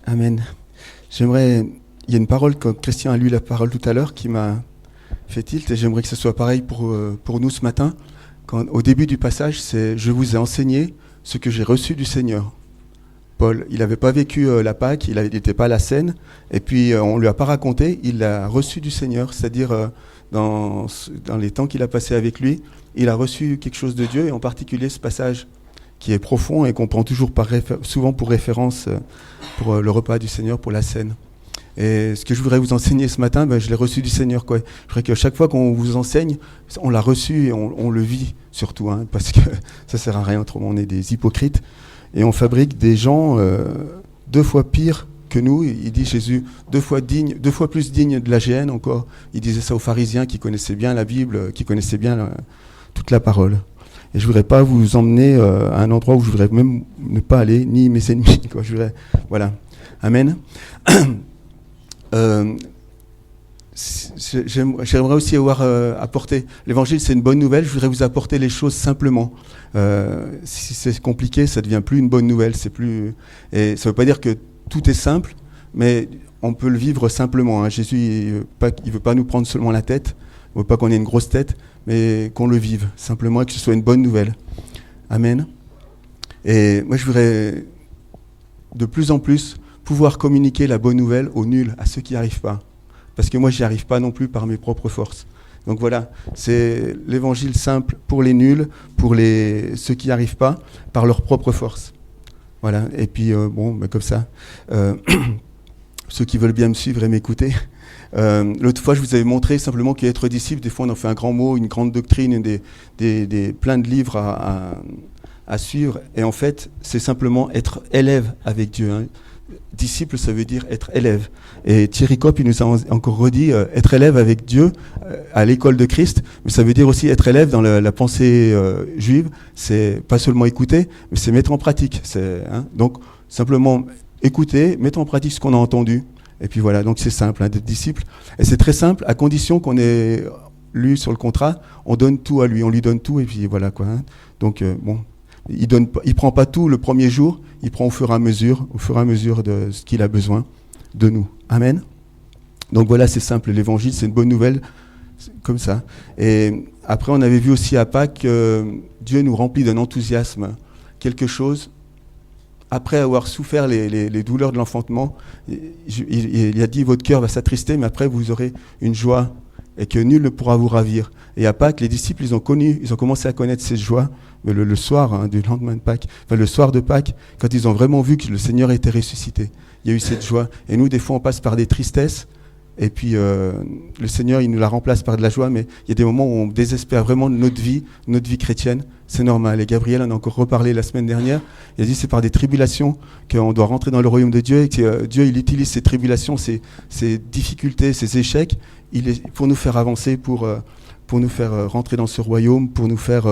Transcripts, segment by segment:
Amen. Il y a une parole, comme Christian a lu la parole tout à l'heure, qui m'a fait tilt, et j'aimerais que ce soit pareil pour nous ce matin. Au début du passage, c'est « Je vous ai enseigné ce que j'ai reçu du Seigneur ». Paul, il n'avait pas vécu la Pâque, il n'était pas à la scène, et puis on ne lui a pas raconté, il l'a reçu du Seigneur, c'est-à-dire dans les temps qu'il a passé avec lui, il a reçu quelque chose de Dieu, et en particulier ce passage qui est profond et qu'on prend toujours souvent pour référence pour le repas du Seigneur, pour la scène. Et ce que je voudrais vous enseigner ce matin, je l'ai reçu du Seigneur, quoi. Je voudrais que chaque fois qu'on vous enseigne, on l'a reçu et on le vit surtout, parce que ça sert à rien, autrement on est des hypocrites. Et on fabrique des gens 2 fois pires que nous. Il dit Jésus, 2 fois plus dignes de la géhenne encore. Il disait ça aux pharisiens qui connaissaient bien la Bible, qui connaissaient bien toute la parole. Et je ne voudrais pas vous emmener à un endroit où je voudrais même ne pas aller, ni mes ennemis, quoi. Voilà. Amen. J'aimerais aussi avoir apporté l'évangile, c'est une bonne nouvelle. Je voudrais vous apporter les choses simplement. Si c'est compliqué, ça devient plus une bonne nouvelle. Et ça veut pas dire que tout est simple, mais on peut le vivre simplement. Jésus, il veut pas nous prendre seulement la tête. Il veut pas qu'on ait une grosse tête, mais qu'on le vive simplement et que ce soit une bonne nouvelle. Amen. Et moi, je voudrais de plus en plus pouvoir communiquer la bonne nouvelle aux nuls, à ceux qui n'y arrivent pas. Parce que moi, j'y arrive pas non plus par mes propres forces. Donc voilà, c'est l'évangile simple pour les nuls, pour ceux qui n'y arrivent pas, par leurs propres forces. Voilà, et puis comme ça, ceux qui veulent bien me suivre et m'écouter. L'autre fois, je vous avais montré simplement qu'être disciple, des fois on en fait un grand mot, une grande doctrine, plein de livres à suivre. Et en fait, c'est simplement être élève avec Dieu. Disciple, ça veut dire être élève. Et Thierry Kopp, il nous a encore redit, être élève avec Dieu à l'école de Christ, mais ça veut dire aussi être élève dans la pensée juive. C'est pas seulement écouter, mais c'est mettre en pratique. Donc, simplement écouter, mettre en pratique ce qu'on a entendu. Et puis voilà, donc c'est simple d'être disciple. Et c'est très simple, à condition qu'on ait lu sur le contrat, on donne tout à lui, on lui donne tout, et puis voilà quoi. Donc, il prend pas tout le premier jour, il prend au fur et à mesure de ce qu'il a besoin de nous. Amen. Donc voilà, c'est simple, l'évangile, c'est une bonne nouvelle, comme ça. Et après, on avait vu aussi à Pâques que Dieu nous remplit d'un enthousiasme, quelque chose. Après avoir souffert les douleurs de l'enfantement, il a dit, votre cœur va s'attrister, mais après vous aurez une joie et que nul ne pourra vous ravir. Et à Pâques, les disciples, ils ont commencé à connaître cette joie, mais le soir du lendemain de Pâques, le soir de Pâques, quand ils ont vraiment vu que le Seigneur était ressuscité, il y a eu cette joie. Et nous, des fois, on passe par des tristesses, et puis le Seigneur, il nous la remplace par de la joie, mais il y a des moments où on désespère vraiment de notre vie chrétienne, c'est normal. Et Gabriel en a encore reparlé la semaine dernière, il a dit c'est par des tribulations qu'on doit rentrer dans le royaume de Dieu, et que Dieu, il utilise ces tribulations, ces difficultés, ces échecs, pour nous faire avancer, pour nous faire rentrer dans ce royaume, pour nous faire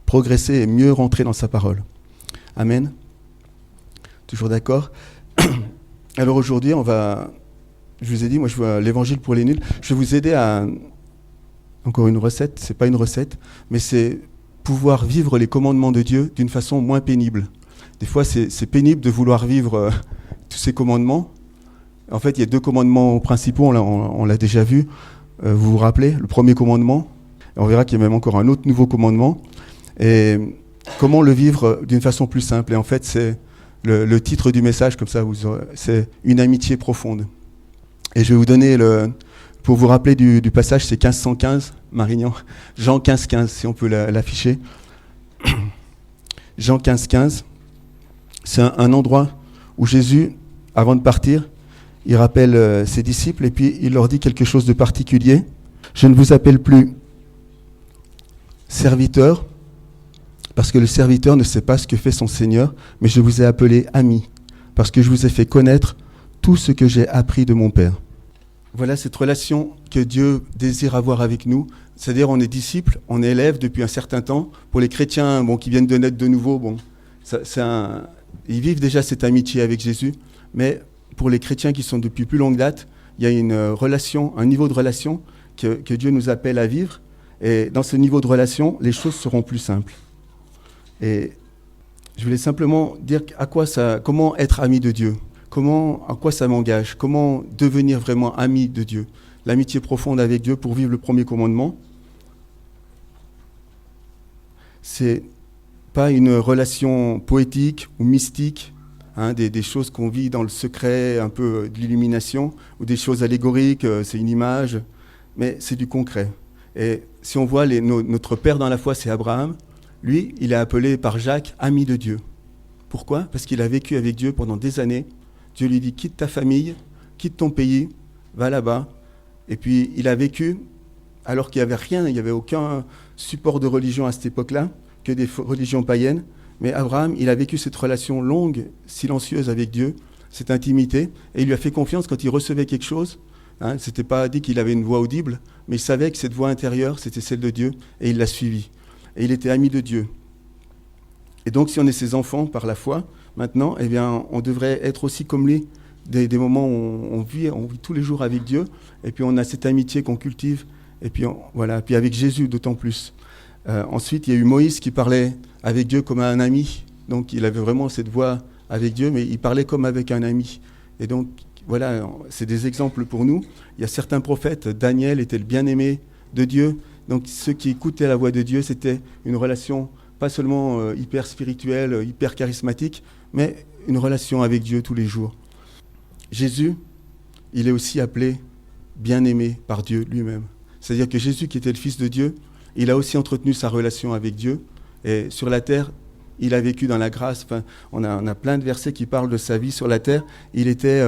progresser et mieux rentrer dans sa parole. Amen. Toujours d'accord? Alors aujourd'hui, je vous ai dit, moi je vois l'évangile pour les nuls. Je vais vous aider à encore une recette, c'est pas une recette, mais c'est pouvoir vivre les commandements de Dieu d'une façon moins pénible. Des fois, c'est pénible de vouloir vivre tous ces commandements. En fait, il y a 2 commandements principaux, on l'a déjà vu. Vous vous rappelez, le premier commandement, on verra qu'il y a même encore un autre nouveau commandement. Et comment le vivre d'une façon plus simple. Et en fait, c'est le titre du message, comme ça, c'est une amitié profonde. Et je vais vous donner, pour vous rappeler du passage, c'est 1515, Marignan, Jean 15,15, si on peut l'afficher. Jean 15,15, c'est un endroit où Jésus, avant de partir, il rappelle ses disciples et puis il leur dit quelque chose de particulier. Je ne vous appelle plus serviteur, parce que le serviteur ne sait pas ce que fait son Seigneur, mais je vous ai appelé ami, parce que je vous ai fait connaître tout ce que j'ai appris de mon Père. Voilà cette relation que Dieu désire avoir avec nous, c'est-à-dire on est disciples, on est élèves depuis un certain temps. Pour les chrétiens qui viennent de naître de nouveau, ils vivent déjà cette amitié avec Jésus, mais pour les chrétiens qui sont depuis plus longue date, il y a une relation, un niveau de relation que Dieu nous appelle à vivre, et dans ce niveau de relation, les choses seront plus simples. Et je voulais simplement dire comment être ami de Dieu. En quoi ça m'engage? Comment devenir vraiment ami de Dieu? L'amitié profonde avec Dieu pour vivre le premier commandement, c'est pas une relation poétique ou mystique, des choses qu'on vit dans le secret, un peu de l'illumination, ou des choses allégoriques, c'est une image, mais c'est du concret. Et si on voit notre père dans la foi, c'est Abraham. Lui, il est appelé par Jacques ami de Dieu. Pourquoi? Parce qu'il a vécu avec Dieu pendant des années. Dieu lui dit, quitte ta famille, quitte ton pays, va là-bas. Et puis, il a vécu, alors qu'il n'y avait rien, il n'y avait aucun support de religion à cette époque-là, que des religions païennes. Mais Abraham, il a vécu cette relation longue, silencieuse avec Dieu, cette intimité, et il lui a fait confiance quand il recevait quelque chose. C'était pas dit qu'il avait une voix audible, mais il savait que cette voix intérieure, c'était celle de Dieu, et il l'a suivie. Et il était ami de Dieu. Et donc, si on est ses enfants par la foi, maintenant, eh bien, on devrait être aussi comme lui, des moments où on vit tous les jours avec Dieu, et puis on a cette amitié qu'on cultive, et puis puis avec Jésus d'autant plus. Ensuite, il y a eu Moïse qui parlait avec Dieu comme un ami, donc il avait vraiment cette voix avec Dieu, mais il parlait comme avec un ami. Et donc, voilà, c'est des exemples pour nous. Il y a certains prophètes, Daniel était le bien-aimé de Dieu, donc ceux qui écoutaient la voix de Dieu, c'était une relation pas seulement hyper spirituelle, hyper charismatique, mais une relation avec Dieu tous les jours. Jésus, il est aussi appelé bien-aimé par Dieu lui-même. C'est-à-dire que Jésus, qui était le Fils de Dieu, il a aussi entretenu sa relation avec Dieu. Et sur la terre, il a vécu dans la grâce. Enfin, on a plein de versets qui parlent de sa vie sur la terre. Il était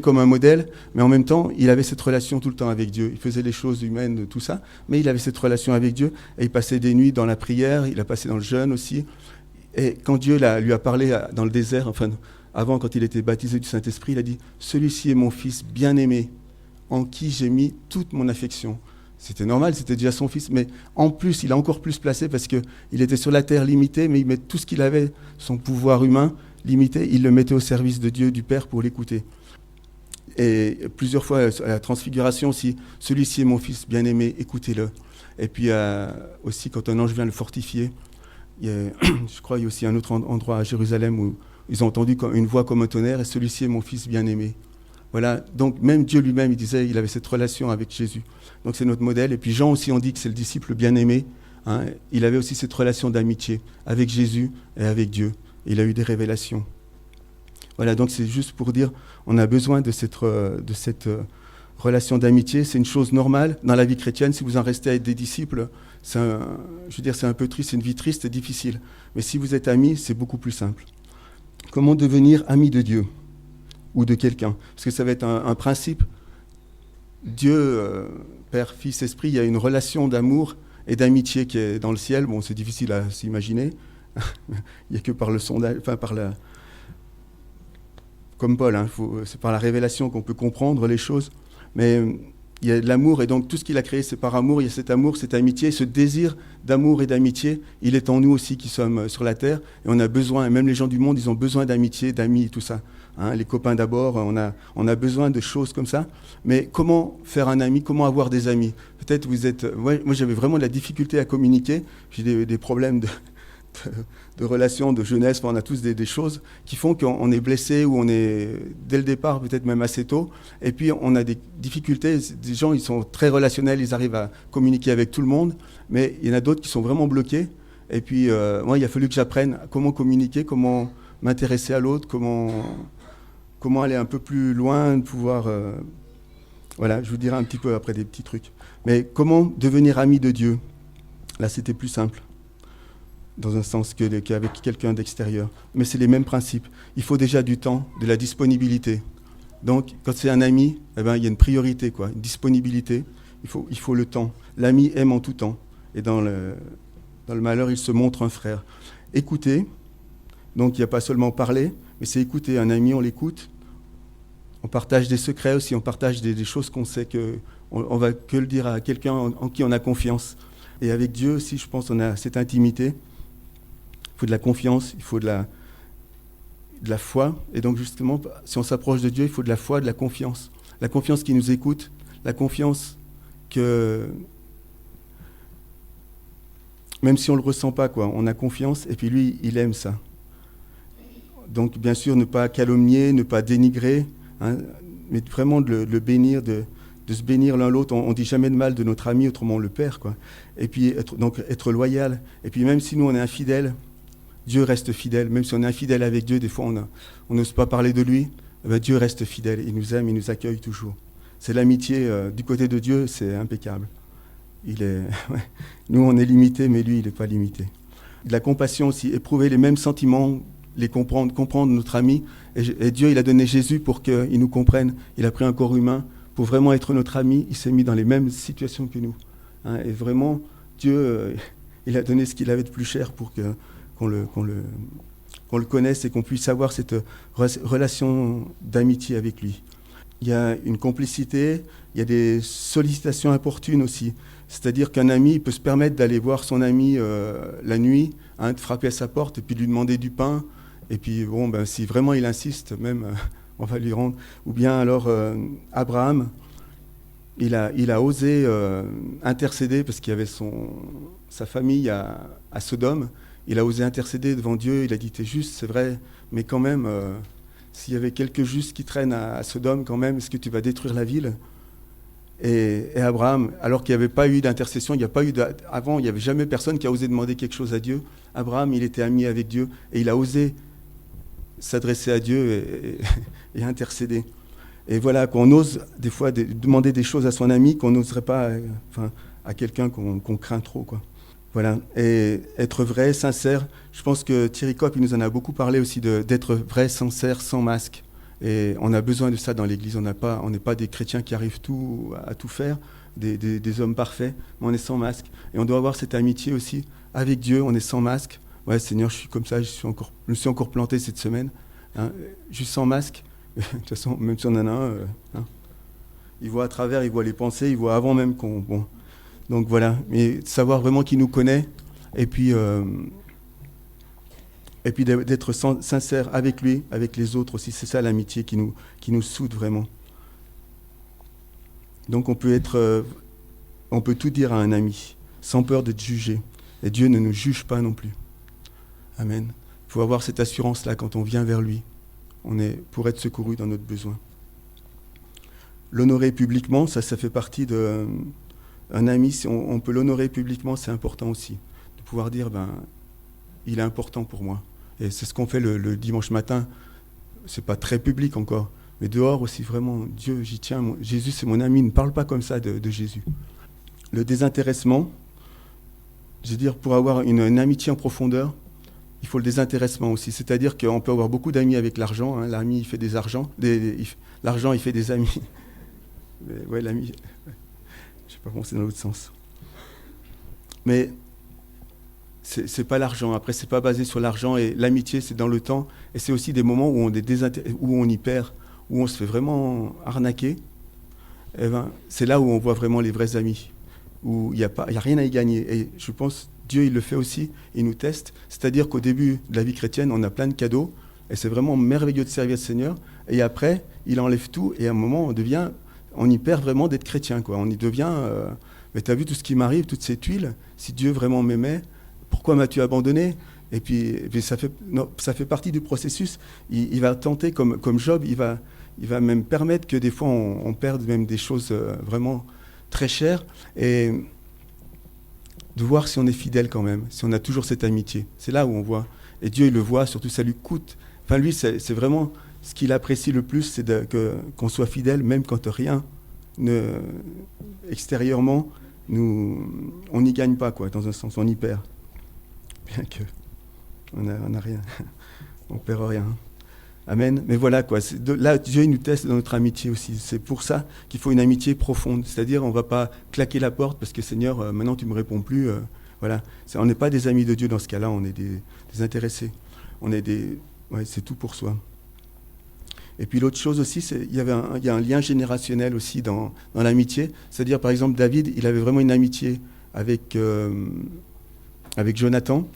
comme un modèle, mais en même temps, il avait cette relation tout le temps avec Dieu. Il faisait les choses humaines, tout ça, mais il avait cette relation avec Dieu. Et il passait des nuits dans la prière, il a passé dans le jeûne aussi. Et quand Dieu lui a parlé dans le désert, enfin, avant, quand il était baptisé du Saint-Esprit, il a dit « Celui-ci est mon Fils bien-aimé, en qui j'ai mis toute mon affection. » C'était normal, c'était déjà son fils, mais en plus, il a encore plus placé parce qu'il était sur la terre limité, mais il met tout ce qu'il avait, son pouvoir humain limité, il le mettait au service de Dieu, du Père, pour l'écouter. Et plusieurs fois, à la transfiguration aussi, celui-ci est mon fils bien-aimé, écoutez-le. Et puis aussi, quand un ange vient le fortifier, je crois qu'il y a aussi un autre endroit à Jérusalem où ils ont entendu une voix comme un tonnerre, et celui-ci est mon fils bien-aimé. Voilà, donc même Dieu lui-même, il avait cette relation avec Jésus. Donc c'est notre modèle. Et puis Jean aussi, on dit que c'est le disciple bien-aimé. Il avait aussi cette relation d'amitié avec Jésus et avec Dieu. Il a eu des révélations. Voilà, donc c'est juste pour dire, on a besoin de cette relation d'amitié. C'est une chose normale dans la vie chrétienne. Si vous en restez à être des disciples, c'est un peu triste, c'est une vie triste et difficile. Mais si vous êtes amis, c'est beaucoup plus simple. Comment devenir ami de Dieu ou de quelqu'un? Parce que ça va être un principe. Dieu, Père, Fils, Esprit, il y a une relation d'amour et d'amitié qui est dans le ciel. Bon, c'est difficile à s'imaginer. Il n'y a que par le sondage, comme Paul, c'est par la révélation qu'on peut comprendre les choses. Mais il y a de l'amour, et donc tout ce qu'il a créé, c'est par amour. Il y a cet amour, cette amitié, ce désir d'amour et d'amitié. Il est en nous aussi qui sommes sur la terre, et on a besoin, et même les gens du monde, ils ont besoin d'amitié, d'amis, tout ça. Les copains d'abord, on a besoin de choses comme ça. Mais comment faire un ami? Comment avoir des amis? Peut-être vous êtes... Moi, j'avais vraiment de la difficulté à communiquer. J'ai des problèmes de relations, de jeunesse. Enfin, on a tous des choses qui font qu'on est blessé, ou on est, dès le départ, peut-être même assez tôt. Et puis, on a des difficultés. Des gens, ils sont très relationnels, ils arrivent à communiquer avec tout le monde. Mais il y en a d'autres qui sont vraiment bloqués. Et puis, moi, il a fallu que j'apprenne comment communiquer, comment m'intéresser à l'autre, comment aller un peu plus loin, pouvoir... Voilà, je vous dirai un petit peu après des petits trucs. Mais comment devenir ami de Dieu? Là, c'était plus simple, dans un sens qu'avec quelqu'un d'extérieur. Mais c'est les mêmes principes. Il faut déjà du temps, de la disponibilité. Donc, quand c'est un ami, il y a une priorité, une disponibilité. Il faut le temps. L'ami aime en tout temps. Et dans le malheur, il se montre un frère. Écouter, donc il n'y a pas seulement parler, mais c'est écouter. Un ami, on l'écoute. On partage des secrets aussi, on partage des choses qu'on sait qu'on va que le dire à quelqu'un en qui on a confiance. Et avec Dieu aussi, je pense, on a cette intimité. Il faut de la confiance, il faut de la foi. Et donc justement, si on s'approche de Dieu, il faut de la foi, de la confiance. La confiance qui nous écoute, la confiance que, même si on ne le ressent pas, on a confiance, et puis lui, il aime ça. Donc, bien sûr, ne pas calomnier, ne pas dénigrer, hein, mais vraiment de le bénir, de se bénir l'un l'autre. On ne dit jamais de mal de notre ami, autrement on le perd, quoi. Et puis, être loyal. Et puis, même si nous, on est infidèles, Dieu reste fidèle. Même si on est infidèle avec Dieu, des fois, on n'ose pas parler de lui. Eh bien, Dieu reste fidèle. Il nous aime, il nous accueille toujours. C'est l'amitié. Du côté de Dieu, c'est impeccable. Nous, on est limités, mais lui, il n'est pas limité. De la compassion aussi, éprouver les mêmes sentiments, les comprendre notre ami. Et Dieu, il a donné Jésus pour qu'il nous comprenne. Il a pris un corps humain pour vraiment être notre ami. Il s'est mis dans les mêmes situations que nous. Hein, et vraiment, Dieu, il a donné ce qu'il avait de plus cher pour qu'on le connaisse et qu'on puisse avoir cette relation d'amitié avec lui. Il y a une complicité, il y a des sollicitations importunes aussi. C'est-à-dire qu'un ami peut se permettre d'aller voir son ami la nuit, hein, de frapper à sa porte et puis de lui demander du pain. Et puis, bon, si vraiment il insiste, même, on va lui rendre. Ou bien alors, Abraham, il a osé intercéder parce qu'il y avait sa famille à Sodome. Il a osé intercéder devant Dieu. Il a dit, t'es juste, c'est vrai, mais quand même, s'il y avait quelques justes qui traînent à Sodome, quand même, est-ce que tu vas détruire la ville ? Et Abraham, alors qu'il n'y avait pas eu d'intercession, avant, il n'y avait jamais personne qui a osé demander quelque chose à Dieu. Abraham, il était ami avec Dieu et il a osé s'adresser à Dieu et intercéder. Et voilà, qu'on ose des fois demander des choses à son ami qu'on n'oserait pas à quelqu'un qu'on craint trop, quoi. Voilà, et être vrai, sincère. Je pense que Thierry Kopp, il nous en a beaucoup parlé aussi d'être vrai, sincère, sans masque. Et on a besoin de ça dans l'Église. On n'est pas des chrétiens qui arrivent à tout faire, des hommes parfaits, mais on est sans masque. Et on doit avoir cette amitié aussi avec Dieu. On est sans masque. Ouais, Seigneur, je suis comme ça. Je me suis encore planté cette semaine. Hein, juste sans masque. De toute façon, même si on en a un, hein, il voit à travers, il voit les pensées, il voit avant même qu'on... Bon. Donc voilà, mais savoir vraiment qui nous connaît, et puis d'être sincère avec lui, avec les autres aussi. C'est ça l'amitié qui nous soude vraiment. Donc on peut tout dire à un ami, sans peur d'être jugé. Et Dieu ne nous juge pas non plus. Amen. Il faut avoir cette assurance-là quand on vient vers lui. On est pour être secouru dans notre besoin. L'honorer publiquement, ça fait partie de... Un ami, si on peut l'honorer publiquement, c'est important aussi. De pouvoir dire, il est important pour moi. Et c'est ce qu'on fait le dimanche matin. C'est pas très public encore. Mais dehors aussi, vraiment, Dieu, j'y tiens. Jésus, c'est mon ami. Ne parle pas comme ça de Jésus. Le désintéressement, je veux dire, pour avoir une amitié en profondeur, il faut le désintéressement aussi. C'est-à-dire qu'on peut avoir beaucoup d'amis avec l'argent. Hein. L'ami, il fait des argents. L'argent, il fait des amis. Mais, ouais, l'ami... Je ne sais pas comment c'est dans l'autre sens. Mais c'est pas l'argent. Après, c'est pas basé sur l'argent. Et l'amitié, c'est dans le temps. Et c'est aussi des moments où on y perd, où on se fait vraiment arnaquer. Et c'est là où on voit vraiment les vrais amis, où il y a rien à y gagner. Et je pense Dieu, il le fait aussi. Il nous teste. C'est-à-dire qu'au début de la vie chrétienne, on a plein de cadeaux. Et c'est vraiment merveilleux de servir le Seigneur. Et après, il enlève tout. Et à un moment, on y perd vraiment d'être chrétien, quoi. On y devient, mais tu as vu tout ce qui m'arrive, toute cette huile, si Dieu vraiment m'aimait, pourquoi m'as-tu abandonné ? Et puis ça fait partie du processus. Il va tenter, comme Job, il va même permettre que des fois on perde même des choses vraiment très chères, et de voir si on est fidèle quand même, si on a toujours cette amitié. C'est là où on voit. Et Dieu, il le voit, surtout ça lui coûte. Enfin lui, c'est vraiment... Ce qu'il apprécie le plus, c'est qu'on soit fidèle, même quand rien, extérieurement, on n'y gagne pas, quoi, dans un sens, on y perd. Bien qu'on n'a rien, on ne perd rien. Amen. Mais voilà, quoi. Là, Dieu il nous teste dans notre amitié aussi. C'est pour ça qu'il faut une amitié profonde. C'est-à-dire, on ne va pas claquer la porte parce que Seigneur, maintenant tu ne me réponds plus. Voilà. On n'est pas des amis de Dieu dans ce cas-là, on est des intéressés. C'est tout pour soi. Et puis l'autre chose aussi, il y a un lien générationnel aussi dans l'amitié. C'est-à-dire, par exemple, David, il avait vraiment une amitié avec Jonathan,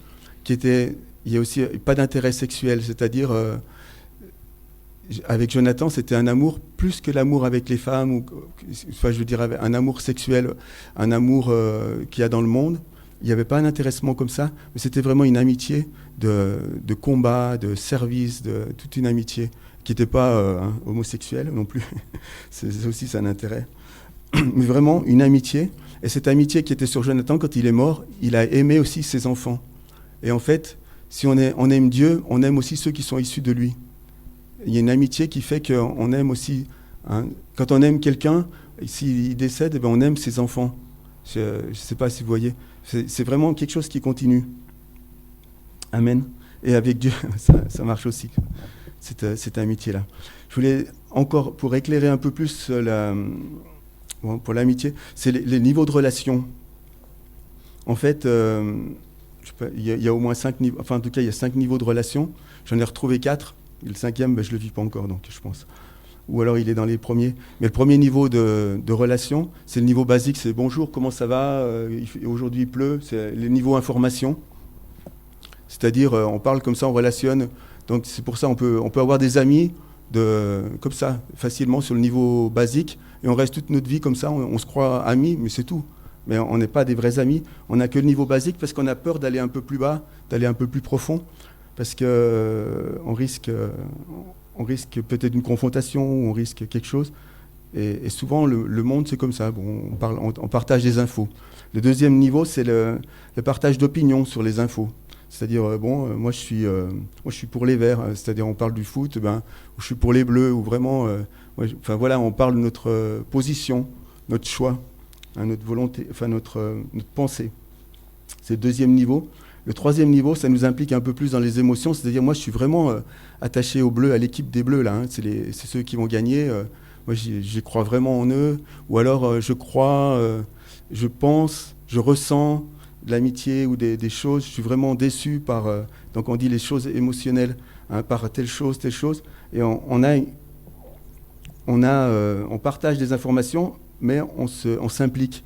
il y a aussi pas d'intérêt sexuel. C'est-à-dire, avec Jonathan, c'était un amour plus que l'amour avec les femmes, je veux dire un amour sexuel, un amour qu'il y a dans le monde. il n'y avait pas un intéressement comme ça, mais c'était vraiment une amitié de combat, de service, de toute une amitié qui n'était pas homosexuelle non plus. C'est aussi ça un intérêt. Mais vraiment une amitié. Et cette amitié qui était sur Jonathan, quand il est mort, il a aimé aussi ses enfants. Et en fait, si on aime Dieu, on aime aussi ceux qui sont issus de lui. Il y a une amitié qui fait qu'on aime aussi. Hein, quand on aime quelqu'un, s'il décède, eh bien, on aime ses enfants. Je ne sais pas si vous voyez. C'est vraiment quelque chose qui continue. Amen. Et avec Dieu, ça marche aussi, cette amitié-là. Je voulais encore, pour éclairer un peu plus pour l'amitié, c'est les niveaux de relation. En fait, il y a au moins 5 niveaux, enfin en tout cas, il y a 5 niveaux de relation. J'en ai retrouvé 4. Et le 5e, je ne le vis pas encore, donc je pense. Ou alors il est dans les premiers. Mais le premier niveau de relation, c'est le niveau basique, c'est bonjour, comment ça va, aujourd'hui il pleut, c'est le niveau information. C'est-à-dire, on parle comme ça, on relationne. Donc c'est pour ça on peut avoir des amis comme ça, facilement sur le niveau basique, et on reste toute notre vie comme ça, on se croit amis, mais c'est tout. Mais on n'est pas des vrais amis, on n'a que le niveau basique parce qu'on a peur d'aller un peu plus bas, d'aller un peu plus profond, parce qu'on risque peut-être une confrontation, ou on risque quelque chose. Et souvent, le monde, c'est comme ça. Bon, on partage des infos. Le deuxième niveau, c'est le partage d'opinions sur les infos. C'est-à-dire, moi, je suis pour les Verts. C'est-à-dire, on parle du foot, ou je suis pour les Bleus, ou vraiment... voilà, on parle de notre position, notre choix, hein, notre volonté, notre pensée. C'est le deuxième niveau. Le troisième niveau, ça nous implique un peu plus dans les émotions, c'est-à-dire moi je suis vraiment attaché aux Bleus, à l'équipe des Bleus, là, hein, c'est ceux qui vont gagner, moi j'y crois vraiment en eux, ou alors je crois, je pense, je ressens de l'amitié ou des choses, je suis vraiment déçu par, donc on dit les choses émotionnelles, hein, par telle chose, et on partage des informations, mais on s'implique.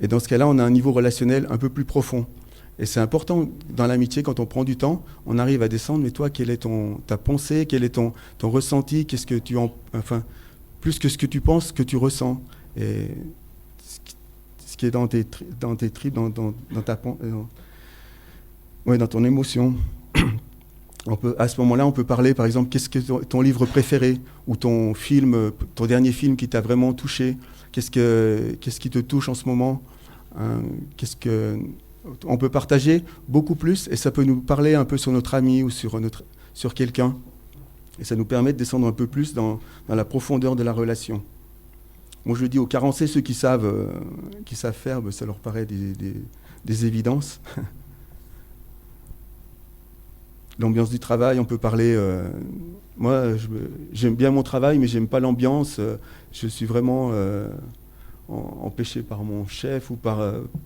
Et dans ce cas-là, on a un niveau relationnel un peu plus profond. Et c'est important dans l'amitié, quand on prend du temps, on arrive à descendre, mais toi, quelle est ta pensée, quel est ton ressenti, qu'est-ce que plus que ce que tu penses, que tu ressens. Et ce qui est dans tes tripes, dans ton émotion. À ce moment-là, on peut parler, par exemple, qu'est-ce que ton livre préféré, ou ton dernier film qui t'a vraiment touché, qu'est-ce qui te touche en ce moment, hein, on peut partager beaucoup plus, et ça peut nous parler un peu sur notre ami ou sur quelqu'un. Et ça nous permet de descendre un peu plus dans la profondeur de la relation. Moi, je dis aux carencés, ceux qui savent faire, ça leur paraît des évidences. L'ambiance du travail, on peut parler... moi, j'aime bien mon travail, mais j'aime pas l'ambiance. Je suis vraiment... empêché par mon chef ou par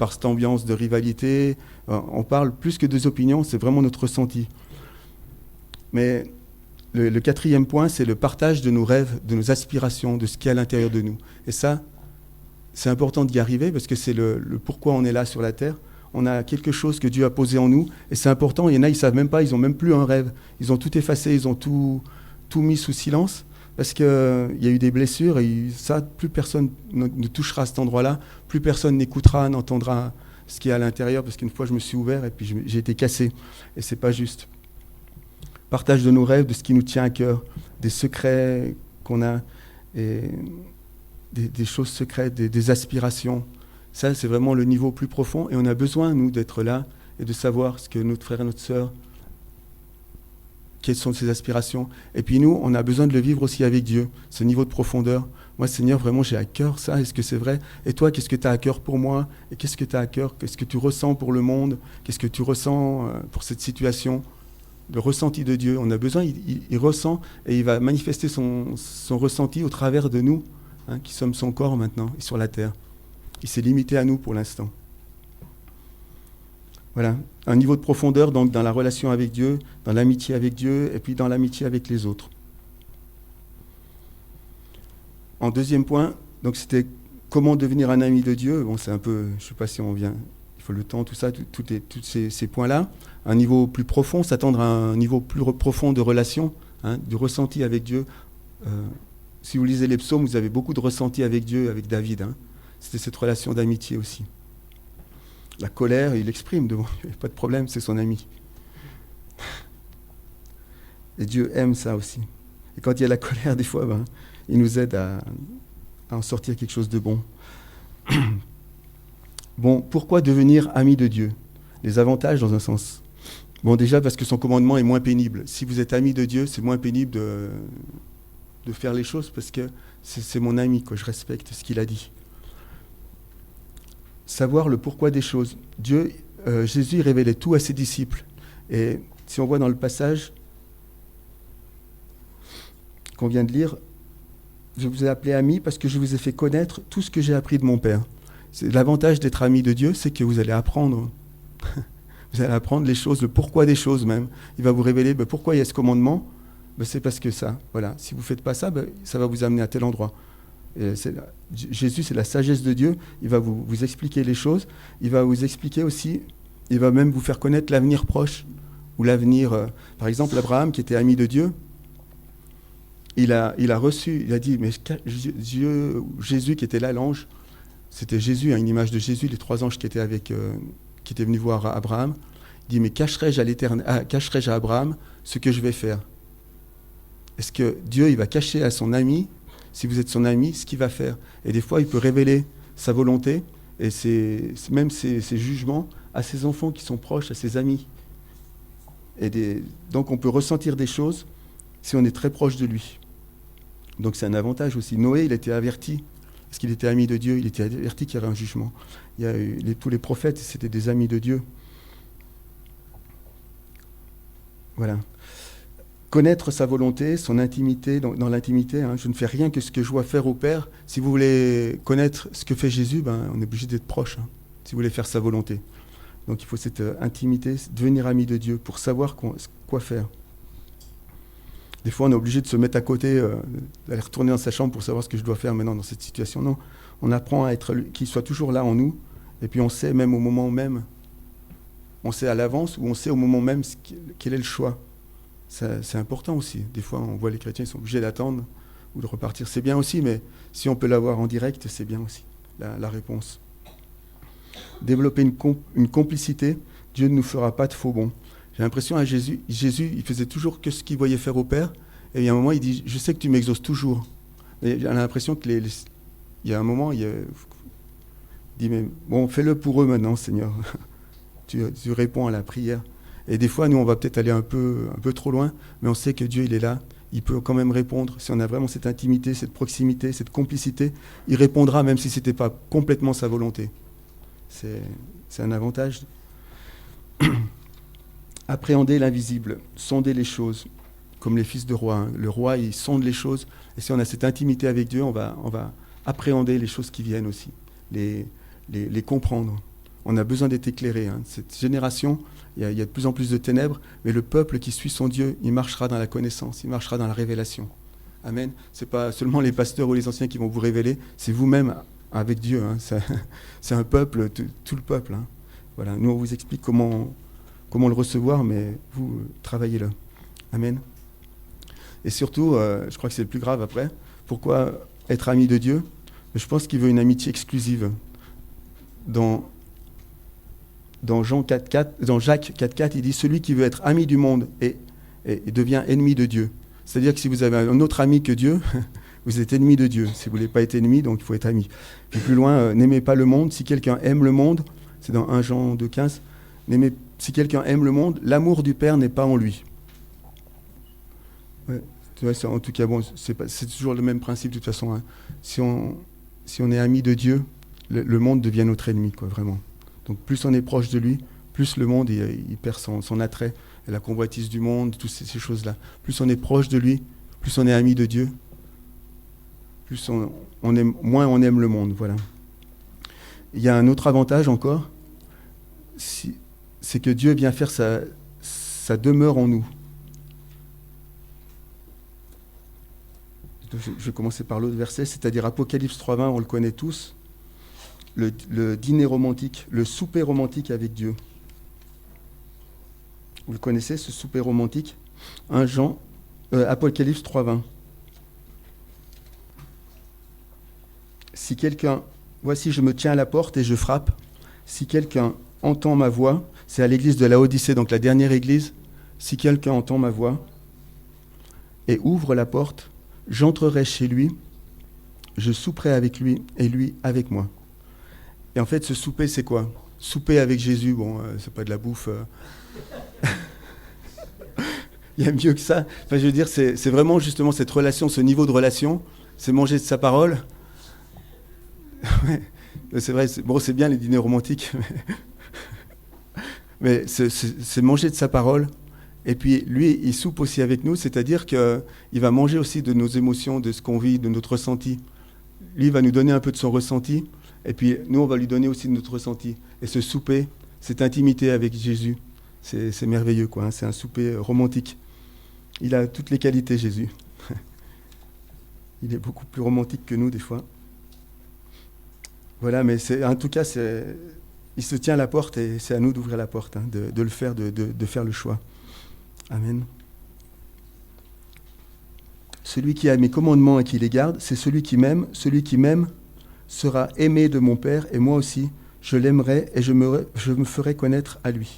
cette ambiance de rivalité. On parle plus que des opinions, c'est vraiment notre ressenti. Mais le 4e point, c'est le partage de nos rêves, de nos aspirations, de ce qui est à l'intérieur de nous. Et ça, c'est important d'y arriver parce que c'est le pourquoi on est là sur la terre. On a quelque chose que Dieu a posé en nous et c'est important. Il y en a, ils ne savent même pas, ils n'ont même plus un rêve. Ils ont tout effacé, ils ont tout mis sous silence. Parce qu'il y a eu des blessures et ça, plus personne ne touchera à cet endroit-là, plus personne n'écoutera, n'entendra ce qui est à l'intérieur, parce qu'une fois je me suis ouvert et puis j'ai été cassé. Et c'est pas juste. Partage de nos rêves, de ce qui nous tient à cœur, des secrets qu'on a, et des choses secrètes, des aspirations. Ça, c'est vraiment le niveau plus profond et on a besoin, nous, d'être là et de savoir ce que notre frère et notre sœur, quelles sont ses aspirations. Et puis nous, on a besoin de le vivre aussi avec Dieu, ce niveau de profondeur. Moi, Seigneur, vraiment, j'ai à cœur ça, est-ce que c'est vrai? Et toi, qu'est-ce que tu as à cœur pour moi? Et qu'est-ce que tu as à cœur? Qu'est-ce que tu ressens pour le monde? Qu'est-ce que tu ressens pour cette situation? Le ressenti de Dieu, on a besoin, il ressent et il va manifester son ressenti au travers de nous, hein, qui sommes son corps maintenant, et sur la terre. Il s'est limité à nous pour l'instant. Voilà, un niveau de profondeur donc dans la relation avec Dieu, dans l'amitié avec Dieu et puis dans l'amitié avec les autres. En deuxième point, donc c'était comment devenir un ami de Dieu. Bon, c'est un peu, je ne sais pas si on vient, il faut le temps, tout ça, tous ces points-là. Un niveau plus profond, s'attendre à un niveau plus profond de relation, hein, du ressenti avec Dieu. Si vous lisez les psaumes, vous avez beaucoup de ressenti avec Dieu, avec David. Hein. C'était cette relation d'amitié aussi. La colère, il l'exprime devant lui, pas de problème, c'est son ami. Et Dieu aime ça aussi. Et quand il y a la colère, des fois, il nous aide à en sortir quelque chose de bon. Bon, pourquoi devenir ami de Dieu? Les avantages dans un sens. Bon, déjà parce que son commandement est moins pénible. Si vous êtes ami de Dieu, c'est moins pénible de faire les choses parce que c'est mon ami, quoi. Je respecte ce qu'il a dit. Savoir le pourquoi des choses. Jésus révélait tout à ses disciples. Et si on voit dans le passage qu'on vient de lire, je vous ai appelé amis parce que je vous ai fait connaître tout ce que j'ai appris de mon Père. L'avantage d'être ami de Dieu, c'est que vous allez apprendre. Vous allez apprendre les choses, le pourquoi des choses même. Il va vous révéler pourquoi il y a ce commandement. C'est parce que ça. Voilà. Si vous ne faites pas ça, ça va vous amener à tel endroit. Jésus, c'est la sagesse de Dieu. Il va vous expliquer les choses. Il va vous expliquer aussi, il va même vous faire connaître l'avenir proche. Ou l'avenir, par exemple, Abraham, qui était ami de Dieu, il a dit, mais Jésus qui était là, l'ange, c'était Jésus, une image de Jésus, les 3 anges qui étaient venus voir Abraham. Il dit, mais cacherai-je à Abraham ce que je vais faire? Est-ce que Dieu, il va cacher à son ami, si vous êtes son ami, ce qu'il va faire? Et des fois, il peut révéler sa volonté et même ses jugements à ses enfants qui sont proches, à ses amis. Donc, on peut ressentir des choses si on est très proche de lui. Donc, c'est un avantage aussi. Noé, il était averti, parce qu'il était ami de Dieu, il était averti qu'il y avait un jugement. Il y a tous les prophètes, c'était des amis de Dieu. Voilà. Connaître sa volonté, son intimité, dans l'intimité, je ne fais rien que ce que je dois faire au Père. Si vous voulez connaître ce que fait Jésus, on est obligé d'être proche, si vous voulez faire sa volonté. Donc il faut cette intimité, devenir ami de Dieu pour savoir quoi faire. Des fois, on est obligé de se mettre à côté, d'aller retourner dans sa chambre pour savoir ce que je dois faire maintenant dans cette situation. Non, on apprend à être qu'il soit toujours là en nous, et puis on sait même au moment même, on sait à l'avance ou on sait au moment même quel est le choix. C'est important aussi. Des fois, on voit les chrétiens, ils sont obligés d'attendre ou de repartir. C'est bien aussi, mais si on peut l'avoir en direct, c'est bien aussi, la réponse. Développer une complicité, Dieu ne nous fera pas de faux bons. J'ai l'impression à Jésus, il faisait toujours que ce qu'il voyait faire au Père, et il y a un moment, il dit, je sais que tu m'exauces toujours. Et j'ai l'impression qu'il y a un moment, il dit, mais bon, fais-le pour eux maintenant, Seigneur. tu réponds à la prière. Et des fois, nous, on va peut-être aller un peu trop loin, mais on sait que Dieu, il est là. Il peut quand même répondre. Si on a vraiment cette intimité, cette proximité, cette complicité, il répondra même si ce n'était pas complètement sa volonté. C'est un avantage. Appréhender l'invisible, sonder les choses, comme les fils de roi. Le roi, il sonde les choses. Et si on a cette intimité avec Dieu, on va appréhender les choses qui viennent aussi, les comprendre. On a besoin d'être éclairé. Cette génération, il y a de plus en plus de ténèbres, mais le peuple qui suit son Dieu, il marchera dans la connaissance, il marchera dans la révélation. Amen. Ce n'est pas seulement les pasteurs ou les anciens qui vont vous révéler, c'est vous-même avec Dieu. C'est un peuple, tout le peuple. Voilà. Nous, on vous explique comment le recevoir, mais vous, travaillez-le. Amen. Et surtout, je crois que c'est le plus grave après, pourquoi être ami de Dieu? Je pense qu'il veut une amitié exclusive. Dans Jacques 4.4, il dit « Celui qui veut être ami du monde et devient ennemi de Dieu ». C'est-à-dire que si vous avez un autre ami que Dieu, vous êtes ennemi de Dieu. Si vous ne voulez pas être ennemi, donc il faut être ami. Puis plus loin, n'aimez pas le monde. Si quelqu'un aime le monde, c'est dans 1 Jean 2.15, si quelqu'un aime le monde, l'amour du Père n'est pas en lui. Ouais, tu vois, en tout cas, bon, c'est toujours le même principe de toute façon. Si on est ami de Dieu, le monde devient notre ennemi, quoi, vraiment. Donc plus on est proche de lui, plus le monde il perd son attrait, et la convoitise du monde, toutes ces choses-là. Plus on est proche de lui, plus on est ami de Dieu, plus moins on aime le monde. Voilà. Il y a un autre avantage encore, c'est que Dieu vient faire sa demeure en nous. Je vais commencer par l'autre verset, c'est-à-dire Apocalypse 3.20, on le connaît tous. Le dîner romantique, le souper romantique avec Dieu. Vous le connaissez, ce souper romantique? Apocalypse 3.20. Si quelqu'un, voici je me tiens à la porte et je frappe, si quelqu'un entend ma voix, c'est à l'église de Laodicée, donc la dernière église. Si quelqu'un entend ma voix et ouvre la porte, j'entrerai chez lui, je souperai avec lui et lui avec moi. Et en fait, ce souper, c'est quoi? Souper avec Jésus, bon, c'est pas de la bouffe. Il y a mieux que ça. Enfin, je veux dire, c'est vraiment justement cette relation, ce niveau de relation, c'est manger de sa parole. Ouais, c'est vrai, bon, c'est bien les dîners romantiques, mais c'est manger de sa parole. Et puis lui, il soupe aussi avec nous, c'est-à-dire qu'il va manger aussi de nos émotions, de ce qu'on vit, de notre ressenti. Lui, il va nous donner un peu de son ressenti, et puis nous, on va lui donner aussi de notre ressenti. Et ce souper, cette intimité avec Jésus, c'est merveilleux, quoi, hein, c'est un souper romantique. Il a toutes les qualités, Jésus. Il est beaucoup plus romantique que nous, des fois. Voilà, mais en tout cas, il se tient à la porte et c'est à nous d'ouvrir la porte, hein, de le faire, de faire le choix. Amen. Celui qui a mes commandements et qui les garde, c'est celui qui m'aime. Celui qui m'aime sera aimé de mon Père et moi aussi, je l'aimerai et je me ferai connaître à lui.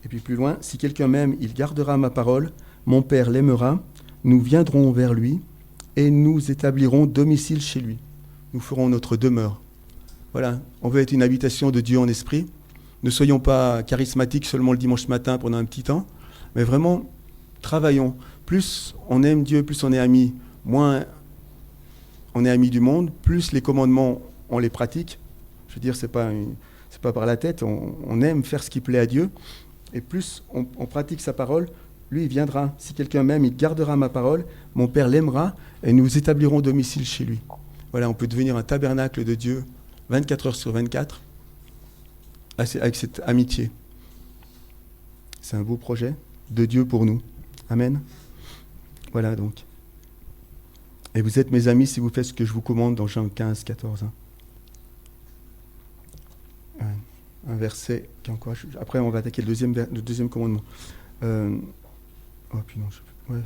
Et puis plus loin, si quelqu'un m'aime, il gardera ma parole, mon Père l'aimera, nous viendrons vers lui et nous établirons domicile chez lui. Nous ferons notre demeure. Voilà, on veut être une habitation de Dieu en esprit. Ne soyons pas charismatiques seulement le dimanche matin pendant un petit temps, mais vraiment, travaillons. Plus on aime Dieu, plus on est amis, moins on est amis du monde, plus les commandements, on les pratique. Je veux dire, c'est pas par la tête, on aime faire ce qui plaît à Dieu, et plus on pratique sa parole, lui, il viendra. Si quelqu'un m'aime, il gardera ma parole, mon Père l'aimera, et nous établirons domicile chez lui. Voilà, on peut devenir un tabernacle de Dieu 24 heures sur 24 avec cette amitié. C'est un beau projet de Dieu pour nous. Amen. Voilà donc. Et vous êtes mes amis si vous faites ce que je vous commande dans Jean 15, 14. Un verset qui encourage. Après, on va attaquer le deuxième commandement. Oh, puis non,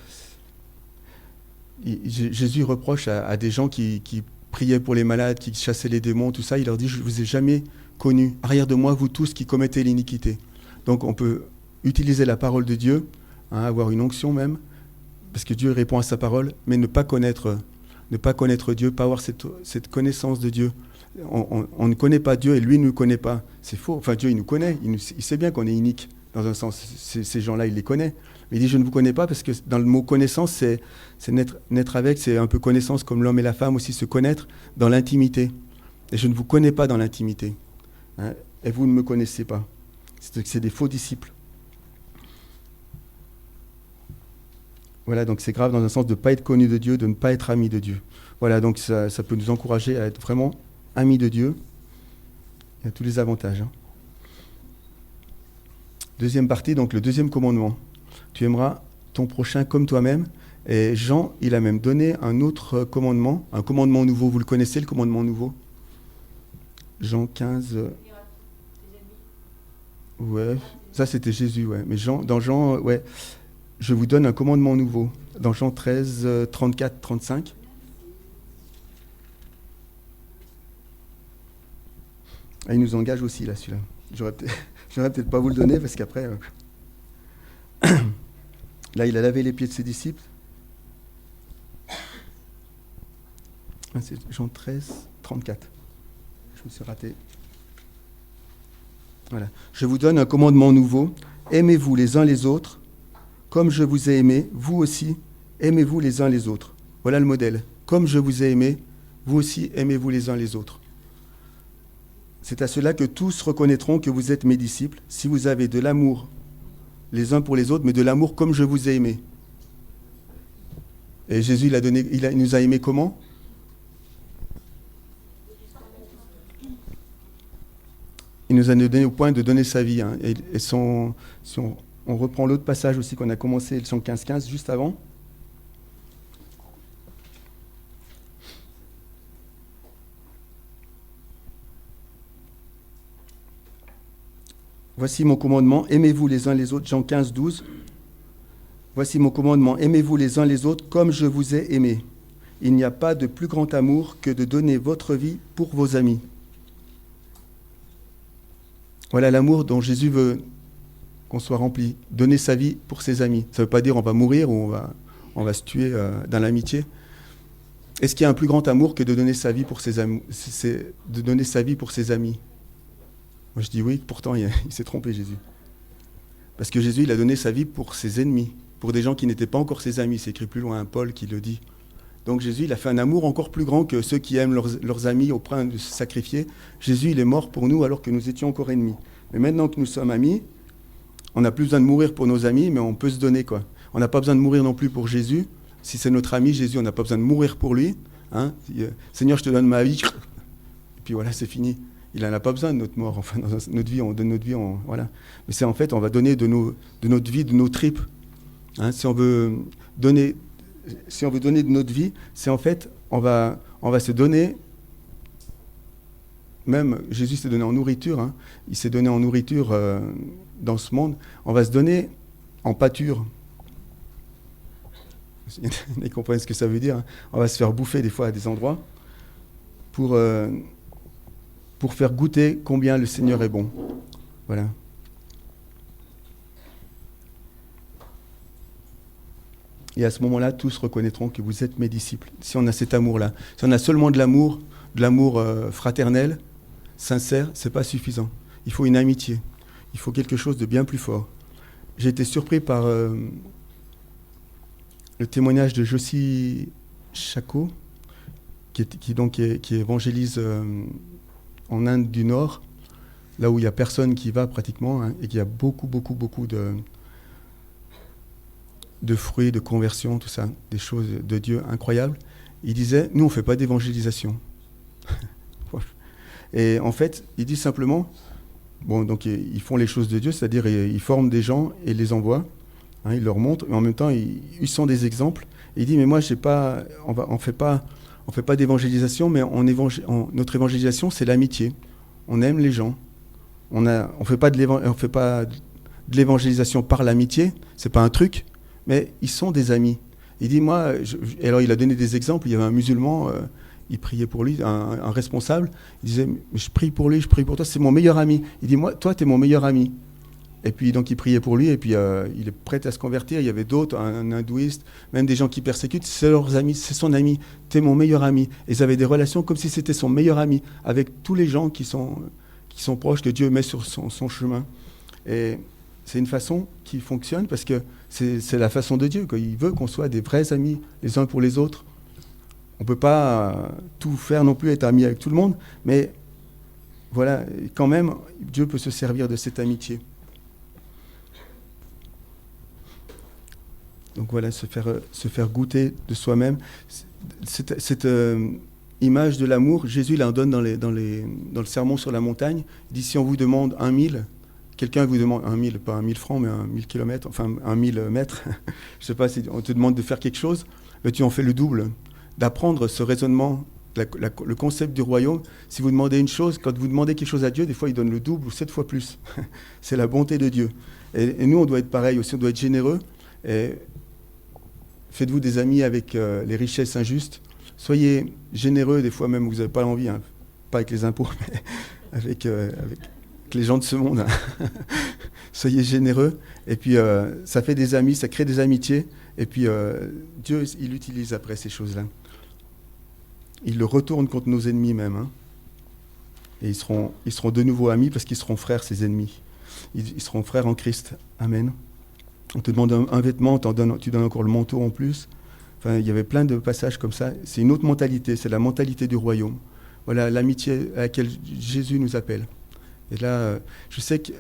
Jésus reproche à des gens qui priaient pour les malades, qui chassaient les démons, tout ça. Il leur dit, je ne vous ai jamais connus. Arrière de moi, vous tous qui commettez l'iniquité. Donc, on peut utiliser la parole de Dieu, hein, avoir une onction même, parce que Dieu répond à sa parole, mais ne pas connaître Dieu, pas avoir cette connaissance de Dieu. On ne connaît pas Dieu et lui ne nous connaît pas. C'est faux. Enfin, Dieu, il nous connaît. Il sait bien qu'on est inique, dans un sens. Ces gens-là, il les connaît. Mais il dit, je ne vous connais pas, parce que dans le mot connaissance, c'est naître avec, c'est un peu connaissance comme l'homme et la femme aussi, se connaître dans l'intimité. Et je ne vous connais pas dans l'intimité. Hein, et vous ne me connaissez pas. C'est des faux disciples. Voilà, donc c'est grave dans un sens de ne pas être connu de Dieu, de ne pas être ami de Dieu. Voilà, donc ça peut nous encourager à être vraiment amis de Dieu. Il y a tous les avantages. Hein. Deuxième partie, donc le deuxième commandement. Tu aimeras ton prochain comme toi-même. Et Jean, il a même donné un autre commandement, un commandement nouveau. Vous le connaissez, le commandement nouveau? Jean 15. Ouais, ça c'était Jésus, ouais. Mais dans Jean, ouais. Je vous donne un commandement nouveau, dans Jean 13, 34, 35. Ah, il nous engage aussi, là, celui-là. J'aurais peut-être pas vous le donner, parce qu'après... Là, il a lavé les pieds de ses disciples. Ah, c'est Jean 13, 34. Je me suis raté. Voilà. Je vous donne un commandement nouveau. Aimez-vous les uns les autres. Comme je vous ai aimé, vous aussi, aimez-vous les uns les autres. Voilà le modèle. Comme je vous ai aimé, vous aussi, aimez-vous les uns les autres. C'est à cela que tous reconnaîtront que vous êtes mes disciples, si vous avez de l'amour les uns pour les autres, mais de l'amour comme je vous ai aimé. Et Jésus, il nous a aimés comment? Il nous a donné au point de donner sa vie. Hein. Si on reprend l'autre passage aussi qu'on a commencé, le Jean 15, juste avant. Voici mon commandement, aimez-vous les uns les autres, Jean 15, 12. Voici mon commandement, aimez-vous les uns les autres comme je vous ai aimé. Il n'y a pas de plus grand amour que de donner votre vie pour vos amis. Voilà l'amour dont Jésus veut qu'on soit rempli. Donner sa vie pour ses amis. Ça ne veut pas dire on va mourir ou on va se tuer dans l'amitié. Est-ce qu'il y a un plus grand amour que de donner sa vie pour ses amis, de donner sa vie pour ses amis? Moi je dis oui, pourtant il s'est trompé Jésus. Parce que Jésus, il a donné sa vie pour ses ennemis, pour des gens qui n'étaient pas encore ses amis. C'est écrit plus loin, Paul qui le dit. Donc Jésus, il a fait un amour encore plus grand que ceux qui aiment leurs amis au point de se sacrifier. Jésus, il est mort pour nous alors que nous étions encore ennemis. Mais maintenant que nous sommes amis, on n'a plus besoin de mourir pour nos amis, mais on peut se donner, quoi. On n'a pas besoin de mourir non plus pour Jésus. Si c'est notre ami, Jésus, on n'a pas besoin de mourir pour lui. Hein. Seigneur, je te donne ma vie. Et puis voilà, c'est fini. Il n'en a pas besoin de notre mort. Enfin, dans notre vie, on donne notre vie. Voilà. Mais c'est en fait, on va donner de notre vie, de nos tripes. Hein. Si on veut donner de notre vie, c'est en fait, on va se donner. Même Jésus s'est donné en nourriture. Hein. Il s'est donné en nourriture dans ce monde. On va se donner en pâture. Ils comprennent ce que ça veut dire. Hein. On va se faire bouffer des fois à des endroits pour faire goûter combien le Seigneur est bon. Voilà. Et à ce moment-là, tous reconnaîtront que vous êtes mes disciples. Si on a cet amour-là, si on a seulement de l'amour fraternel, sincère, c'est pas suffisant. Il faut une amitié. Il faut quelque chose de bien plus fort. J'ai été surpris par le témoignage de Josie Chako, qui évangélise en Inde du Nord, là où il n'y a personne qui va pratiquement, hein, et qui a beaucoup de fruits, de conversion, tout ça, des choses de Dieu incroyables. Il disait, nous on ne fait pas d'évangélisation. Et en fait, il dit simplement, bon, donc ils font les choses de Dieu, c'est-à-dire ils forment des gens et les envoient, hein, ils leur montrent, mais en même temps ils sont des exemples. Et il dit, mais moi on fait pas d'évangélisation, mais notre évangélisation c'est l'amitié. On aime les gens. On fait pas de l'évangélisation par l'amitié, c'est pas un truc, mais ils sont des amis. Il dit, moi, et alors il a donné des exemples. Il y avait un musulman, il priait pour lui, un responsable. Il disait, je prie pour lui, je prie pour toi, c'est mon meilleur ami. Il dit, moi, toi, tu es mon meilleur ami. Et puis, donc, il priait pour lui, et puis il est prêt à se convertir. Il y avait d'autres, un hindouiste, même des gens qui persécutent. C'est leurs amis, c'est son ami. Tu es mon meilleur ami. Et ils avaient des relations comme si c'était son meilleur ami, avec tous les gens qui sont proches, que Dieu met sur son chemin. Et c'est une façon qui fonctionne parce que c'est la façon de Dieu. Il veut qu'on soit des vrais amis les uns pour les autres. On ne peut pas tout faire non plus, être amis avec tout le monde, mais voilà, quand même, Dieu peut se servir de cette amitié. Donc voilà, se faire goûter de soi-même. Cette image de l'amour, Jésus il en donne dans le sermon sur la montagne. Il dit, si on vous demande 1000, quelqu'un vous demande 1000, pas 1000 francs, mais 1000 kilomètres, enfin 1000 mètres, je ne sais pas, si on te demande de faire quelque chose, tu en fais le double. D'apprendre ce raisonnement, le concept du royaume. Si vous demandez une chose, quand vous demandez quelque chose à Dieu, des fois il donne le double ou 7 fois plus. C'est la bonté de Dieu. Et nous, on doit être pareil aussi, on doit être généreux. Et faites-vous des amis avec les richesses injustes. Soyez généreux, des fois même vous n'avez pas envie, hein, pas avec les impôts, mais avec les gens de ce monde. Hein. Soyez généreux, et puis ça fait des amis, ça crée des amitiés, et puis Dieu, il utilise après ces choses-là. Il le retourne contre nos ennemis même, hein. Et ils seront de nouveau amis parce qu'ils seront frères, ces ennemis. Ils seront frères en Christ. Amen. On te demande un vêtement, tu donnes encore le manteau en plus. Enfin, il y avait plein de passages comme ça. C'est une autre mentalité, c'est la mentalité du royaume. Voilà l'amitié à laquelle Jésus nous appelle. Et là, je sais qu'il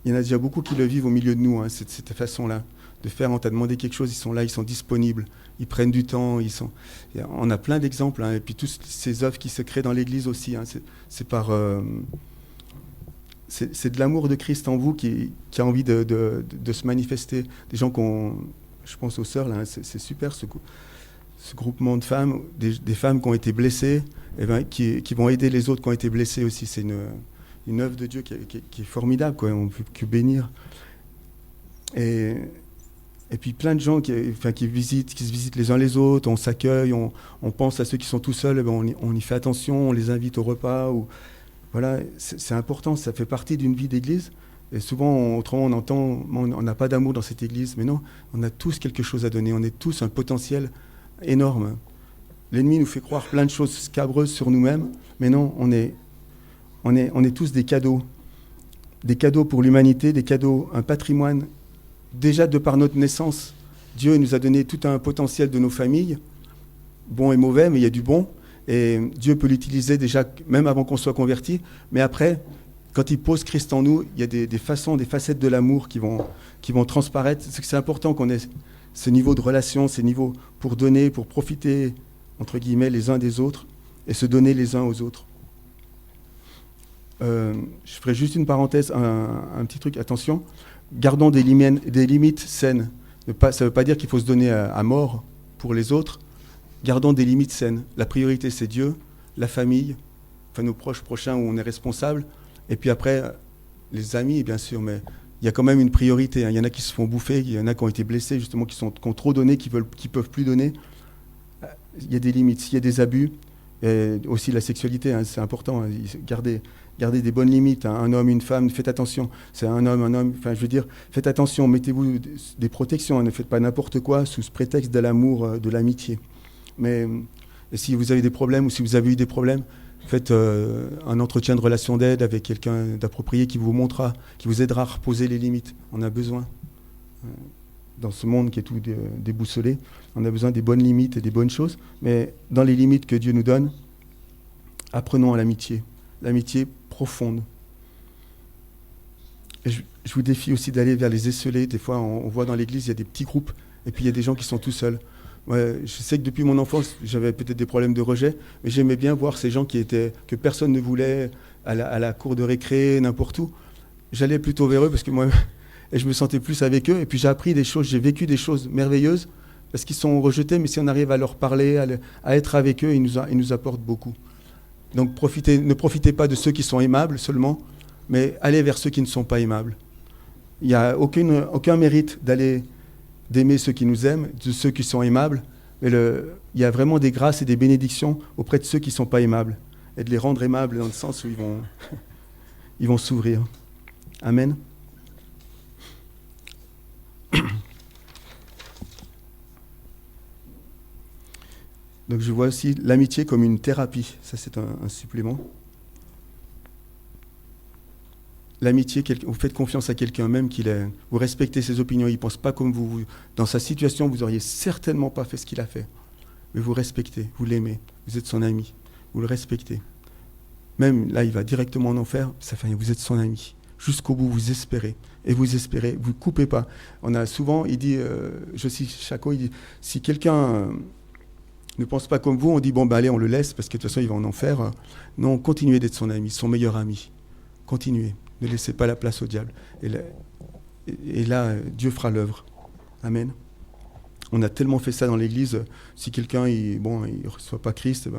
y en a déjà beaucoup qui le vivent au milieu de nous, hein, cette façon-là de faire. On t'a demandé quelque chose, ils sont là, ils sont disponibles, ils prennent du temps. On a plein d'exemples, hein, et puis toutes ces œuvres qui se créent dans l'Église aussi. Hein, c'est de l'amour de Christ en vous qui a envie de se manifester. Des gens je pense aux sœurs, là, hein, c'est super ce groupement de femmes, des femmes qui ont été blessées, et ben, qui vont aider les autres qui ont été blessés aussi. C'est une œuvre de Dieu qui est formidable, quoi. On ne peut que bénir. Et puis plein de gens qui se visitent les uns les autres, on s'accueille, on pense à ceux qui sont tout seuls, ben on y fait attention, on les invite au repas. Voilà, c'est important, ça fait partie d'une vie d'église. Et souvent, autrement, on entend, on n'a pas d'amour dans cette église. Mais non, on a tous quelque chose à donner. On est tous un potentiel énorme. L'ennemi nous fait croire plein de choses scabreuses sur nous-mêmes. Mais non, on est tous des cadeaux. Des cadeaux pour l'humanité, des cadeaux, un patrimoine. Déjà, de par notre naissance, Dieu nous a donné tout un potentiel de nos familles, bon et mauvais, mais il y a du bon. Et Dieu peut l'utiliser déjà, même avant qu'on soit converti. Mais après, quand il pose Christ en nous, il y a des façons, des facettes de l'amour qui vont transparaître. C'est important qu'on ait ce niveau de relation, ces niveaux pour donner, pour profiter, entre guillemets, les uns des autres et se donner les uns aux autres. Je ferai juste une parenthèse, un petit truc, attention. Gardons des limites saines. Ça ne veut pas dire qu'il faut se donner à mort pour les autres. Gardons des limites saines. La priorité, c'est Dieu, la famille, enfin nos proches prochains où on est responsable. Et puis après, les amis, bien sûr, mais il y a quand même une priorité. Il y en a qui se font bouffer, il y en a qui ont été blessés, justement, qui ont trop donné, qui peuvent plus donner. Il y a des limites. S'il y a des abus, et aussi la sexualité, c'est important. Gardez des bonnes limites. Un homme, une femme, faites attention. C'est un homme. Enfin, je veux dire, faites attention. Mettez-vous des protections. Ne faites pas n'importe quoi sous ce prétexte de l'amour, de l'amitié. Mais si vous avez des problèmes ou si vous avez eu des problèmes, faites un entretien de relation d'aide avec quelqu'un d'approprié qui vous montrera, qui vous aidera à reposer les limites. On a besoin, dans ce monde qui est tout déboussolé, on a besoin des bonnes limites et des bonnes choses. Mais dans les limites que Dieu nous donne, apprenons à l'amitié profonde. Et je vous défie aussi d'aller vers les esselés. Des fois, on voit dans l'église, il y a des petits groupes, et puis il y a des gens qui sont tout seuls. Ouais, je sais que depuis mon enfance, j'avais peut-être des problèmes de rejet, mais j'aimais bien voir ces gens que personne ne voulait, à la cour de récré, n'importe où. J'allais plutôt vers eux parce que moi, et je me sentais plus avec eux. Et puis j'ai appris des choses, j'ai vécu des choses merveilleuses parce qu'ils sont rejetés, mais si on arrive à leur parler, à être avec eux, ils nous apportent beaucoup. Donc ne profitez pas de ceux qui sont aimables seulement, mais allez vers ceux qui ne sont pas aimables. Il n'y a aucun mérite d'aimer ceux qui nous aiment, de ceux qui sont aimables, mais il y a vraiment des grâces et des bénédictions auprès de ceux qui ne sont pas aimables, et de les rendre aimables dans le sens où ils vont s'ouvrir. Amen. Donc je vois aussi l'amitié comme une thérapie, ça c'est un supplément. L'amitié, vous faites confiance à quelqu'un même vous respectez ses opinions, il ne pense pas comme vous. Dans sa situation, vous n'auriez certainement pas fait ce qu'il a fait. Mais vous respectez, vous l'aimez, vous êtes son ami, vous le respectez. Même là, il va directement en enfer, vous êtes son ami. Jusqu'au bout, vous espérez. Et vous espérez, vous ne coupez pas. On a souvent, il dit, je cite Chaco, il dit, si quelqu'un ne pense pas comme vous, on dit, allez, on le laisse, parce que de toute façon, il va en enfer. Non, continuez d'être son ami, son meilleur ami. Continuez. Ne laissez pas la place au diable. Et là, Dieu fera l'œuvre. Amen. On a tellement fait ça dans l'Église. Si quelqu'un il ne reçoit pas Christ,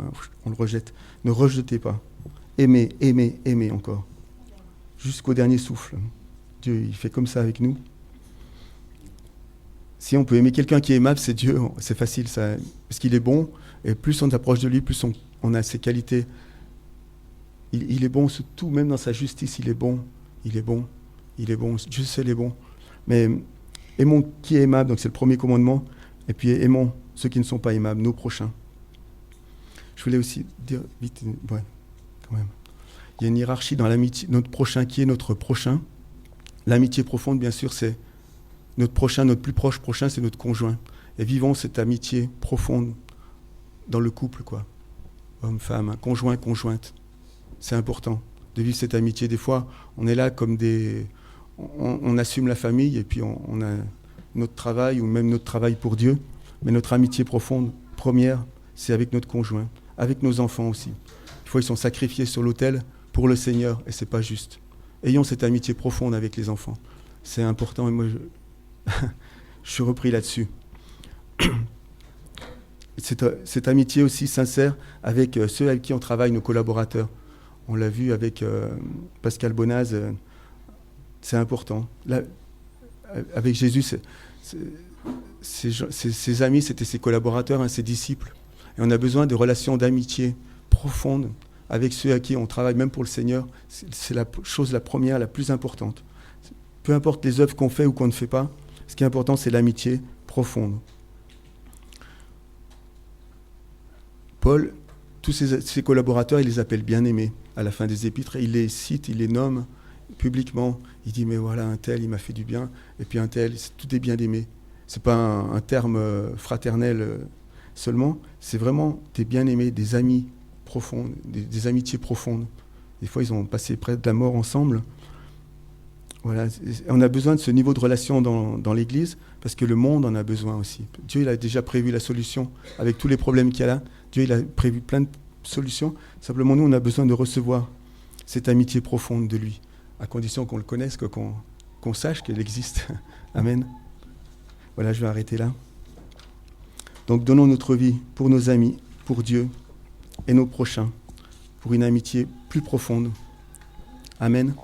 on le rejette. Ne rejetez pas. Aimez, aimez, aimez encore. Jusqu'au dernier souffle. Dieu, il fait comme ça avec nous. Si on peut aimer quelqu'un qui est aimable, c'est Dieu. C'est facile, ça, parce qu'il est bon. Et plus on s'approche de lui, plus on a ses qualités. Il est bon, tout, même dans sa justice, il est bon. Il est bon. Il est bon. Dieu seul est bon. Mais aimons qui est aimable, donc c'est le premier commandement. Et puis aimons ceux qui ne sont pas aimables, nos prochains. Je voulais aussi dire vite, quand même. Il y a une hiérarchie dans l'amitié. Notre prochain, qui est notre prochain? L'amitié profonde, bien sûr, c'est notre prochain, notre plus proche prochain, c'est notre conjoint. Et vivons cette amitié profonde dans le couple, quoi. Homme, femme, conjoint, conjointe. C'est important de vivre cette amitié. Des fois, on est là comme on assume la famille et puis on a notre travail ou même notre travail pour Dieu. Mais notre amitié profonde, première, c'est avec notre conjoint, avec nos enfants aussi. Des fois, ils sont sacrifiés sur l'autel pour le Seigneur et c'est pas juste. Ayons cette amitié profonde avec les enfants. C'est important et moi, je suis repris là-dessus. Cette amitié aussi sincère avec ceux avec qui on travaille, nos collaborateurs. On l'a vu avec Pascal Bonaz, c'est important. Là, avec Jésus, ses amis, c'était ses collaborateurs, ses disciples. Et on a besoin de relations d'amitié profondes avec ceux à qui on travaille, même pour le Seigneur, c'est la chose la première, la plus importante. Peu importe les œuvres qu'on fait ou qu'on ne fait pas, ce qui est important, c'est l'amitié profonde. Paul, tous ses collaborateurs, il les appelle bien-aimés à la fin des épîtres. Il les cite, il les nomme publiquement. Il dit, mais voilà, un tel, il m'a fait du bien. Et puis un tel, tout est bien-aimé. Ce n'est pas un terme fraternel seulement. C'est vraiment des bien-aimés, des amis profondes, des amitiés profondes. Des fois, ils ont passé près de la mort ensemble. Voilà. On a besoin de ce niveau de relation dans l'Église parce que le monde en a besoin aussi. Dieu, il a déjà prévu la solution avec tous les problèmes qu'il y a là. Dieu, il a prévu plein de solutions. Simplement, nous, on a besoin de recevoir cette amitié profonde de lui, à condition qu'on le connaisse, qu'on sache qu'elle existe. Amen. Voilà, je vais arrêter là. Donc, donnons notre vie pour nos amis, pour Dieu et nos prochains, pour une amitié plus profonde. Amen.